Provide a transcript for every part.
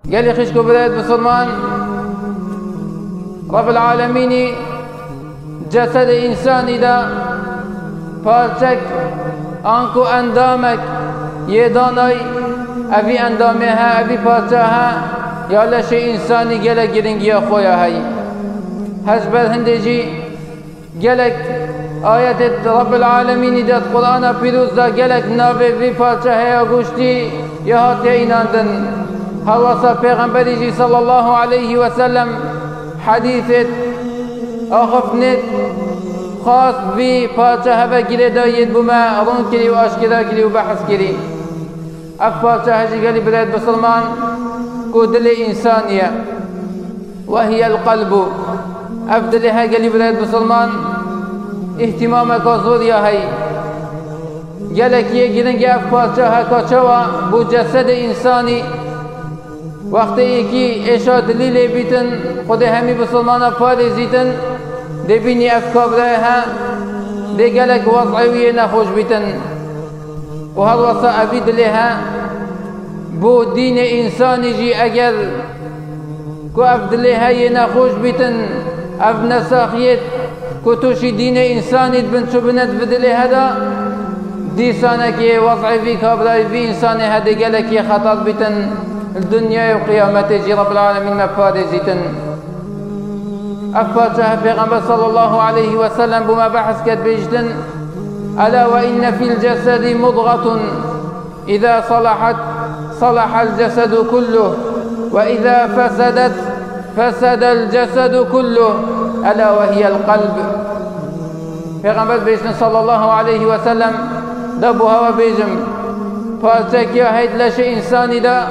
قال لي خشكو بلاد بسلمان رب العالمين جسد إنساني دا پارچک آنکو اندامك يداناي أبي اندامها أبي پارچاها يا لشي إنساني قالك گرنگيا خويا هاي هزبر هندجي قالك آيات رب العالمين دا قرآن پیروز دا قالك نابي في پارچاها يا گوشتي يا هاتي ايناندن هلوصا پیغمبری صلى الله عليه وسلم حديثت آخفنت خاص في پارچه و گیره داید بوما رون کری و آشکرا کری و بحث کری اف پارچه هجی قالی بلاد بسلمان کو دل انسانیه وهي القلب اف دلها قالی بلاد بسلمان اهتمامك زور يا هي قالك يجرنج اف پارچه ها چوا بو جسد انسانی وقتی که اشا دلیل بیتن خود همی بسلمان پارزیتن دبینی افکابره ها دگلک وضعیه نخوش بیتن و هر وصا ابید لها بو دین انسانی جی اگر کو افدلها یه نخوش بیتن اف نساخیت کو توشی دین انسانی بن چو بند بدلها دا دیسانه که وضعی بی کابره بی انسانی ها دگلک یه خطر بیتن الدنيا وقيامته رب العالمين مفارزتن أفاتها پیغمبر صلى الله عليه وسلم بما بحث كد بيجتن ألا وإن في الجسد مضغة إذا صلحت صلح الجسد كله وإذا فسدت فسد الجسد كله ألا وهي القلب پیغمبر بيجتن صلى الله عليه وسلم دبها وبيجم فارتك يا هيد لشي إنساني دا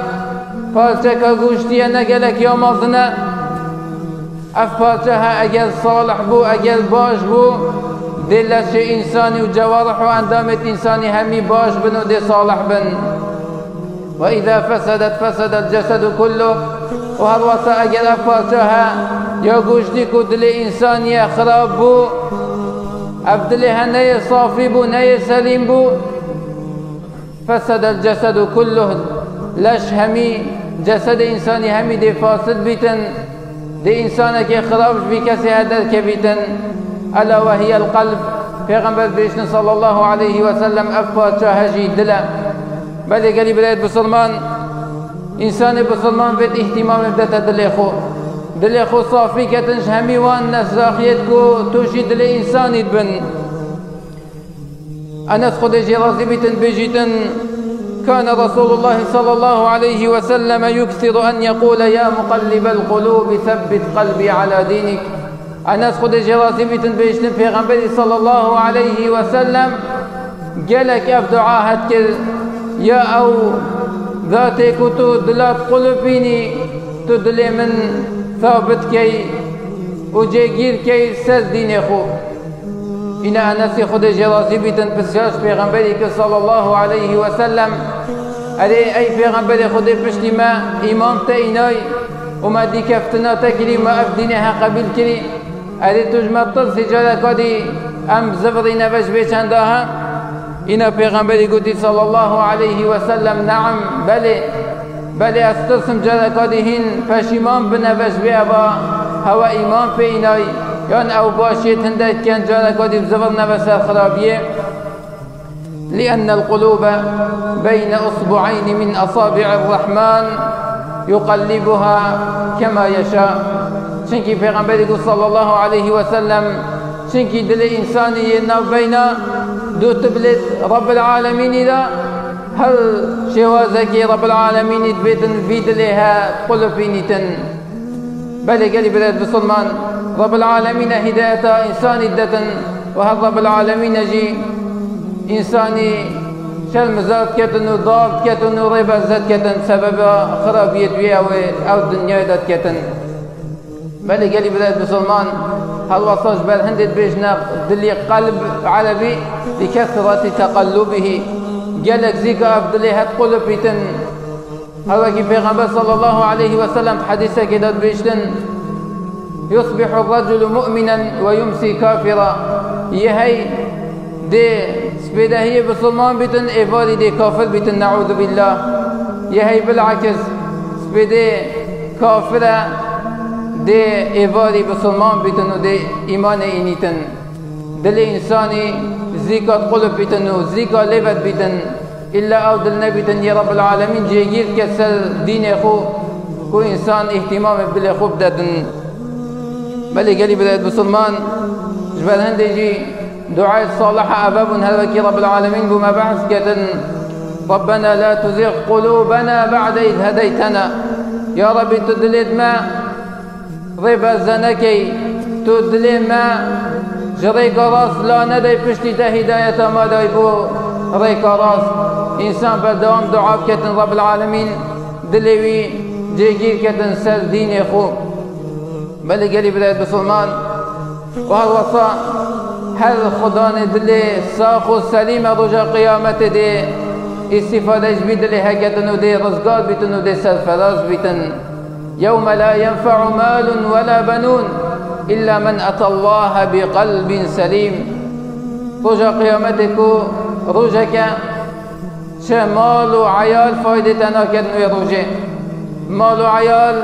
پارچه گوشتیه نگلک یا مازنه اف پارچه ها اگر صالح بو اگر باش بو دلش انسانی و جوارح و اندامت انسانی همی باش بن و دل صالح بن و اذا فسدت فسد الجسد كله و هر واسه اگر اف پارچه ها یا گوشتی که دل انسانی خراب بو اف دل ها نه صافی بو نه سلیم بو فسد الجسد كله لش همي جسد إنساني همي دي فاسد بيتن دي إنسانك خراب في كسي هدر كبيتن ألا وهي القلب پیغمبر بيشن صلى الله عليه وسلم أفا شاهجي دلا بل قالي بلاد بسلمان إنسان بسلمان بيت اهتمام بدأت دل خو صافي كتنش همي وان نساخيتكو توشي دل إنساني بن أنس خود جرازي بيتن بيجيتن كان رسول الله صلى الله عليه وسلم يكثر أن يقول يا مقلب القلوب ثبت قلبي على دينك أنس خود جراسي بيتن بيشتن پیغمبر صلى الله عليه وسلم قالك أفدعاهت كر يا أو ذاتك تدلات قلبيني تدلي من ثابت كي وجيجير كي سر دين خو إن أنس خود جراسي بيتن بسياش پیغمبرك صلى الله عليه وسلم أري أي پیغمبر خود بشتي ما إمام تأيناي وما دي كفتنا تكري ما أفدينها قبل كري أري تجمطل سجالة قدي أم زفري نفش بيشانداها إن پیغمبر قدي صلى الله عليه وسلم نعم بلي أسترسم جالة قديهن فشيمان بنفش بيابا هوا إمام بيناي يعني أو باشيت هندك كان جانا قد بزبر نفس الخرابية لأن القلوب بين أصبعين من أصابع الرحمن يقلبها كما يشاء شنكي پیغمبر صلى الله عليه وسلم شنكي دل إنساني ينو بين دو تبلت رب العالمين لا هل شوازك رب العالمين تبيتن في دلها قلبينتن بل قال بلاد بسلمان رب العالمين هداية إنساني دتن وهل رب العالمين جي إنساني شلمزات كتن وضاب كتن وربا زاد كتن سبب خرابية بيها أو الدنيا دات كتن بل قال بلاد بسلمان هل وصاش بل هندت بيجنا دلي قلب عربي لكثرة تقلبه قالك زيك أفضلي هات قلب بيتن هذا كي پیغمبر صلى الله عليه وسلم حديثة كده بيشتن يصبح الرجل مؤمنا ويمسي كافرا يهي دي سبيده هي بسلمان بيتن إفادي دي كافر بيتن نعوذ بالله يهي بالعكس سپیده کافره ده ایواری بسلمان بیتن و ده ایمان اینیتن دل انسانی زیکات قلب بیتن و زیکا لیبت بیتن إلا أو دل نبيتن يا رب العالمين جيجير كسر دين أخو كو إنسان اهتمام بالأخو بددن بلي قالي بلاد بسلمان جبال هندي جي دعاء الصالحة أباب هلوكي رب العالمين بما بعث كتن ربنا لا تزغ قلوبنا بعد إذ هديتنا يا رب تدلد ما ربا زنكي تدلد ما جريك راس لا ندي پشتی هداية ما دايبو ريك راس إنسان بدوام دعاء كتن رب العالمين دلوي جيجير كتن سر دين أخو بل قالي بلاد بسلمان وهالوصا هل خدان دلي ساخو سليمة رجا قيامت دي استفادة جبيد لها كتن ودي رزقات بيتن ودي سرفراز بيتن يوم لا ينفع مال ولا بنون إلا من أتى الله بقلب سليم رجا قيامتكو رجك مال وعيال فايدتنا كدن ويروجي مال وعيال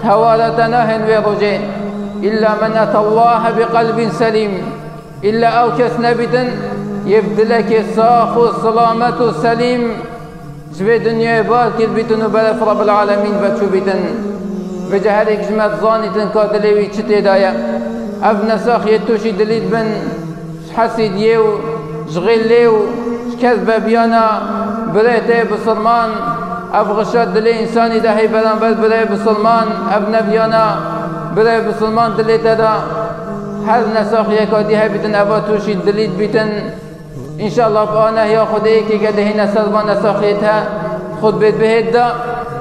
هوالتنا هن ويروجي إلا من أتى الله بقلب سليم إلا أو كس نبتن يبدلك الصاخ والسلامة السليم جبه دنيا بارك البتن وبلف رب العالمين بتشو بتن بجهرك جمعت ظانتن كادلوي چتي دايا أبنا ساخ يتوشي دليد بن حسي ديو شغل ليو كذب بيانا بريته بسلمان أبغشات دلي إنساني دهي بلان بل بري بسلمان أبنا بيانا بري بسلمان دلي تدا هر نساخ يكادي هاي بتن أبا توشي دليد بتن إن شاء الله بآنا يا خدي كي قد هنا سلبا نساخيتها خد بيت بهيد دا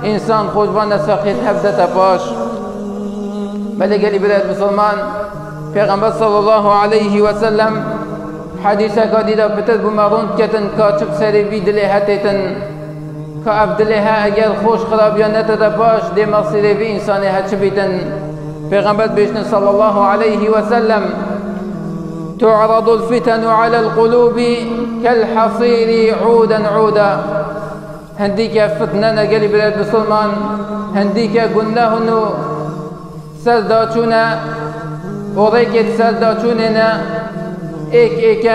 إنسان خود بان نساخيتها بدأ تباش بل قالي بريت بسلمان پیغمبر صلى الله عليه وسلم حديثة قديدة بتد بمرون كتن كاتب سري في دلها تتن كأف دلها أجل خوش خرابيانة تدباش دي مصيري في إنساني هتشبيتن پیغمبر بيشن صلى الله عليه وسلم تعرض الفتن على القلوب كالحصير عودا عودا هنديك فتنة قلي بلاد بسلمان هنديك قلناه انه سرداتونا وريكت سرداتوننا ایک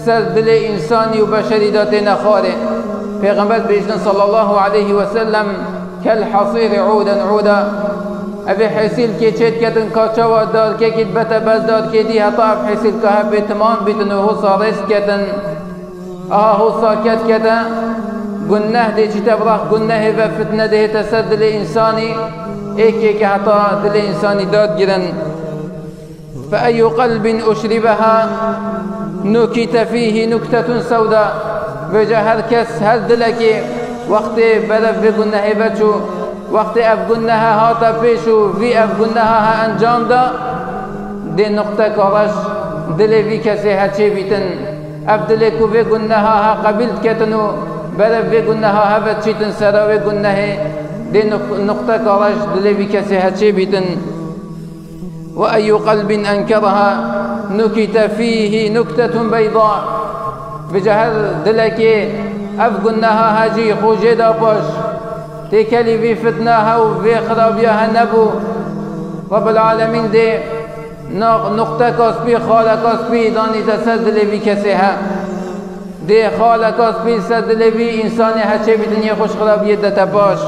سر دل انسانی و بشری داتنا خاره پیغمبر بیشتن صلی الله علیه و سلم کل حصیر عودا عودا ابی حسیل که چید کتن کاچوا دار که کت بتا بز دار که دی حتا اب حسیل که ها بیتمان بیتن و حسا رس کتن حسا کت کتن گناه دی چی تبرخ گناه و فتنه دی تسر دل انسانی ایک حتا دل انسانی داد گرن فأي قلب أشربها نكت فيه نكتة سوداء وجه هر كس هر دلك وقت بلف بقنها بچو وقت أفقنها هاتا بيشو في أفقنها ها أنجام دا دي نقطة كارش دلي في كسي هاتشي بيتن أفدلكو في قنها ها قبلت كتنو بلف بقنها ها بچيتن سرا بقنها دي نقطة كارش دلي في كسي هاتشي بيتن وأي قلب أنكرها نكت فيه نكتة بيضاء بجهر دلكي أفقنها هاجي خوجي داباش تكلي في فتناها وفي خرابيها نبو رب العالمين دي نقطة كاسبي خالة كاسبي داني تسدل في كسيها دي خالة كاسبي سدل في إنساني هاتشي بدنيا خوش خرابية دتباش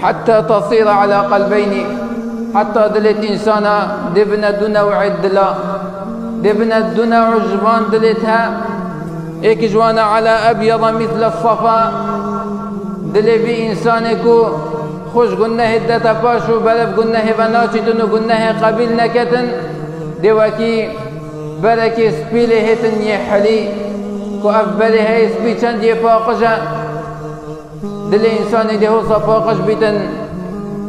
حتى تصير على قلبين حتى دلت إنسانا دبنا دنا وعدلا دبنا دنا عجبان دلتها إيك جوانا على أبيض مثل الصفا دلي في إنسانكو خوش قلنا هدتا باشو بلف قلنا هبناتشتن قلنا قبيل نكتن دوكي بركي سبيلي هتن يحلي كو أفبالي هاي سبي چند يفاقجا دلي إنساني دي هو صفاقج بيتن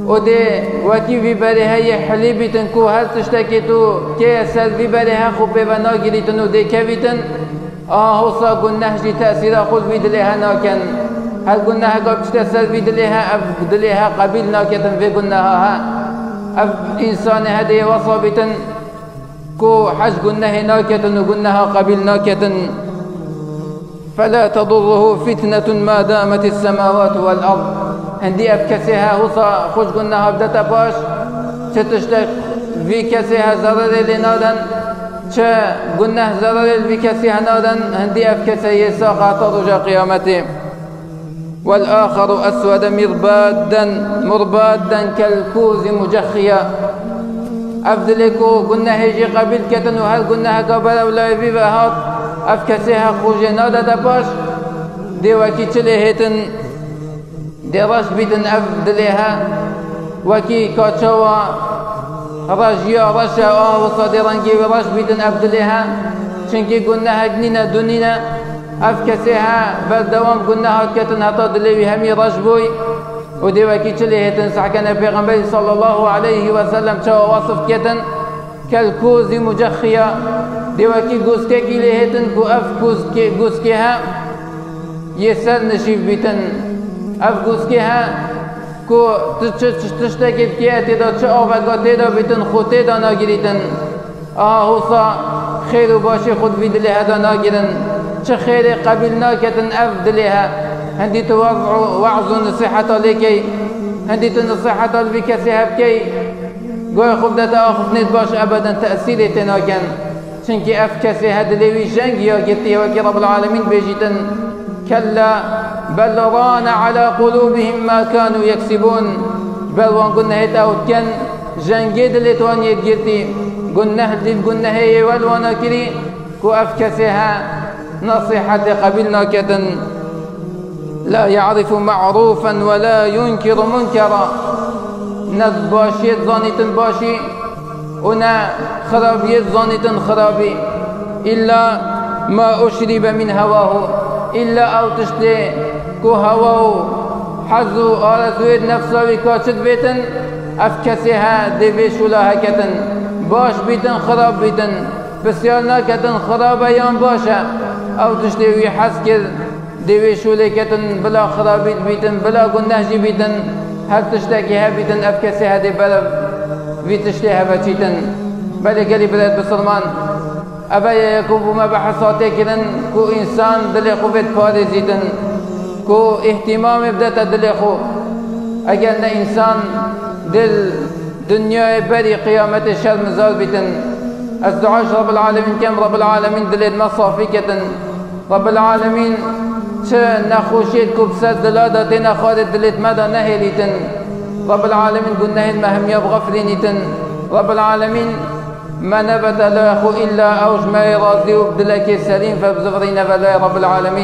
ودي وكي في بريها يحلي بيتن كو هل تشتكي تو كي أسال في بريها خو بيبنا قليتن ودي كبيتن هوصا قلناه جي تأثيرا خذ بيدليها ناكن هل قلناها قبل تأثير بيدليها أف دليها قبيل ناكتن في قلناها ها أف إنسان هدي وصابتن كو حج قلناه ناكتن وقلناها قبيل ناكتن فلا تضره فتنة ما دامت السماوات والأرض هندي اف كسيها هوصا خوش قلنا هبدتا باش چه تشتك في كسيها ضرر لنادن چه قلنا ضرر في كسيها نادن هندي اف كسي يساق عطا قيامته. والآخر أسود مربادا كالكوز مجخيا أفدلكو قلنا هيجي قبل كتن وهل قلنا هكابلا ولا يبيبا هات أفكسيها خوجي نادا دباش دي وكي چلي هيتن دي رش بيتن أفدليها وكي كاتشوا رجيا رشا وصادي رنجي ورش بيتن أفدليها چنكي قلنا هجنينا دونينا أفكسيها بالدوام قلنا هات كتن هتا دليوي همي رجبوي ودي وكي چلي هيتن سحكنا پیغمبر صلى الله عليه وسلم چوا وصف كتن كالكوز مجخيا دي وكي گوسكي لي هيتن كو اف گوسكيها يسر نشيف بيتن اف گوسكيها كو تشتكي بكيه تدا چه آوگا تدا بيتن خو تدا ناگريتن هوصا خير باشي خود في دلها دا ناگرن چه خير قبل ناكتن اف دلها هندي توضع وعظ نصيحة لكي هندي نصيحة لبكسيها بكي قوي خبدة آخفنيت باش أبدا تأثيري تناكن چنكي أفكسيها دلوي جنگ يا قلتي وكي رب العالمين بيجيتن كلا بل ران على قلوبهم ما كانوا يكسبون بل وان قلنا هيتا وكان جنگي دلتوان يتجرتي قلنا هي والوانا كري كو أفكسيها نصيحة قبلنا كتن لا يعرف معروفا ولا ينكر منكرا نذ باشي ظانيتن باشي ونا خرابي ظانيتن خرابي إلا ما أشرب من هواه إلا أو تشتي كو هواه حزو آرزويد نفسه وكاشت بيتن أفكسها دبيش ولا هكتن باش بيتن خراب بيتن بسيالنا كتن خراب أيام باشا أو تشتي ويحسكر ديوي شولي كتن بلا خرابيت بيتن بلا قنهجي بيتن هل تشتكيها بيتن أفكسيها دي بلا في تشتيها بچيتن بلي قلي بلاد بسلمان أبا يكوب ما بحثاتي كدن كو إنسان دلي خوفت بارزيتن كو اهتمام بدأت دلي خو أجلنا إنسان دل دنيا بري قيامة الشر مزال بيتن الدعاش رب العالمين كم رب العالمين دلي المصافي كتن رب العالمين چه نخوشید کبسد دلادا تینا خالد دلت مدا نهیلیتن رب العالمين قلنا هن مهم يبغفرينيتن رب العالمين ما نبت لا يخو إلا أوج ما يراضي وبدلك السليم فبزغرين فلا رب العالمين.